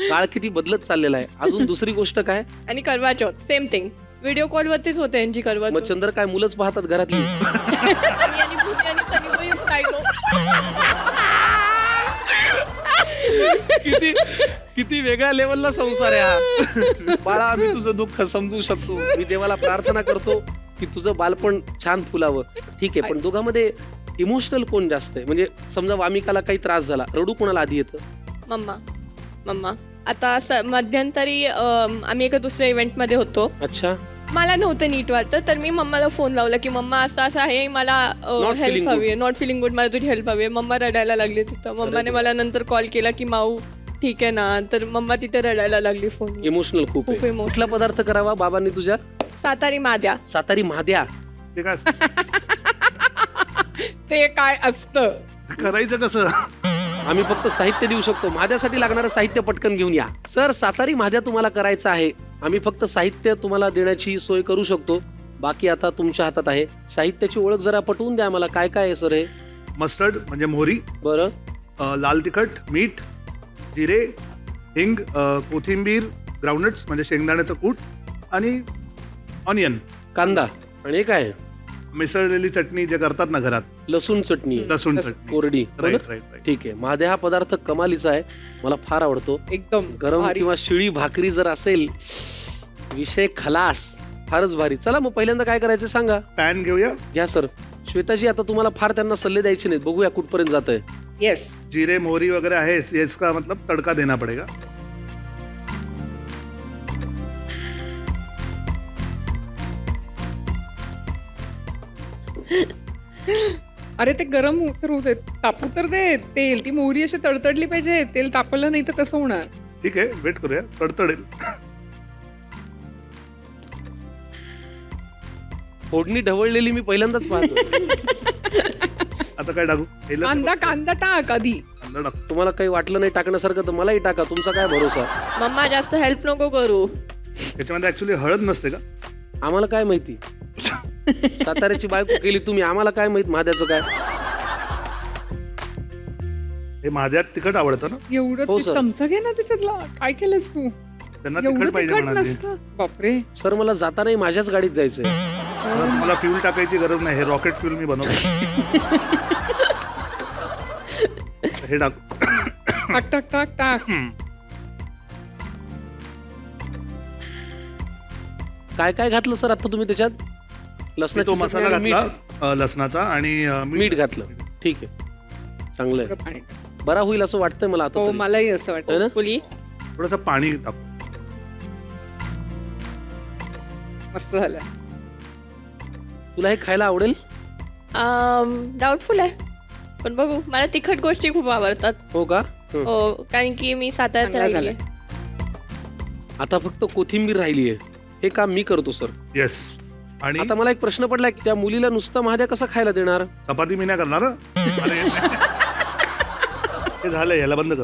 काळ किती बदलत चाललेला आहे. अजून दुसरी गोष्ट काय? आणि करवा चौथ सेम थिंग. व्हिडिओ कॉलवरतीच होते यांची करवा मग चौथ. चंद्र काय मुलंच पाहतात घरातली? मी आणि भूमी आणि कनिमोई राहिलो. किती किती वेगळ्या लेवलला संसार आहे हा. बाळा, आम्ही तुझं दुःख समजू शकतो. मी देवाला प्रार्थना करतो की तुझं बालपण छान फुलावं. ठीक आहे, पण दोघांमध्ये इमोशनल कोण जास्त आहे? म्हणजे समजा वामिकाला काही त्रास झाला, रडू कोणाला आधी येतं? मम्मा. आता मध्यंतरी आम्ही एका दुसऱ्या इव्हेंटमध्ये होतो. अच्छा. मला नव्हतं नीट वाटतं, तर मी मम्माला फोन लावला की मम्मा असं असं आहे, मला हेल्प हवी आहे, नॉट फिलिंग गुड, मला तुझी हेल्प हवी आहे. मम्मा रडायला लागली तिथं. मम्माने मला नंतर कॉल केला की माऊ ठीक आहे ना, तर मम्मा तिथे रडायला लागली फोन. इमोशनल खूप आहे. emotional. कुठला पदार्थ करावा बाबांनी तुझ्या? सातारी माद्या. सातारी महाद्या. ते काय असतं? ते काय असतं? करायचं कसं? आम्ही फक्त साहित्य देऊ शकतो. महाद्यासाठी लागणारं साहित्य पटकन घेऊन या. सर, सातारी महाद्या तुम्हाला करायचं आहे. आम्ही फक्त साहित्य तुम्हाला देण्याची सोय करू शकतो. बाकी आता तुमच्या हातात आहे. साहित्याची ओळख जरा पटवून द्या मला. काय काय आहे सर हे? मस्टर्ड म्हणजे मोहरी, बरं. लाल तिखट, मीठ, जिरे, हिंग, कोथिंबीर, ग्राउंडनट्स म्हणजे शेंगदाण्याचं कूट आणि ऑनियन, कांदा. आणि हे काय? मिसळलेली चटणी जे करतात ना घरात, लसूण चटणी. लसूण चटणी. कोरडी. Right right right. ठीक आहे. महाद्या हा पदार्थ कमालीचा आहे. मला फार आवडतो. एकदम गरम भारी. किंवा शिळी भाकरी जर असेल, विषय खलास. फारच भारी. चला मग पहिल्यांदा काय करायचं सांगा. पॅन घेऊया. घ्या सर. श्वेताजी, आता तुम्हाला फार त्यांना सल्ले द्यायचे नाहीत. बघूया कुठपर्यंत जात आहे. येस. जीरे मोहरी वगैरह है, इसका मतलब तड़का देना पड़ेगा. अरे ते गरम तर होऊ दे, तापू तर दे तेल. ती मोहरी अशी तडतडली पाहिजे. तेल तापलं नाही तर कसं होणार? ठीक आहे, वेट करूया, तडतडेल. फोडणी ढवळलेली मी पहिल्यांदाच पाहतो. आता काय टाकू? कांदा टाक आधी. कांदा टाकू. तुम्हाला काही वाटलं नाही टाकण्यासारखं तर मलाही टाका. तुमचा काय भरोसा? मम्मा जास्त हेल्प नको करू. त्याच्यामध्ये ऍक्च्युली हळद नसते का? आम्हाला काय माहिती? साताऱ्याची बायको केली तुम्ही, आम्हाला काय माहित महाद्याचं काय? हे माझ्यात तिखट आवडतं ना, एवढं हो, ते सर. चमचा घे ना त्याच्यातला. काय केलंस तू? त्यांना एवढं तिखट पाहिजे तिखट म्हणाले. नसतं. बापरे. सर, मला जातानाही माझ्याच गाडीत जायचंय. मला फ्यूल टाकायची गरज नाही, हे रॉकेट फ्यूल मी बनवतो. हे टाकू. टाक टाक टाक टाक. काय काय घातलं सर आता तुम्ही त्याच्यात? मी लसणाची तो चटणी मसाला आणि घातला लसणाचा आणि मीठ घातलं. ठीक आहे, चांगलं थोडं आहे. पाणी टाक. बरा होईल असं वाटतंय मला आता हो, तरी. मलाही असं है वाटतं. ना? फुली थोडंसं पाणी टाकू. मस्त झालं. तुला हे खायला आवडेल? डाऊटफुल आहे, पण बघू. मला तिखट गोष्टी खूप आवडतात. हो का? हं. हो, कारण की मी साताऱ्यात चांगलं राहिली. आता फक्त कोथिंबीर राहिली आहे. हे काम मी करतो सर. येस. आणि आता मला एक प्रश्न पडलाय की त्या मुलीला नुसतं महाद्या कसं खायला देणार? चपाती मी नाही करणार हं. अरे, हे झालं, याला बंद कर.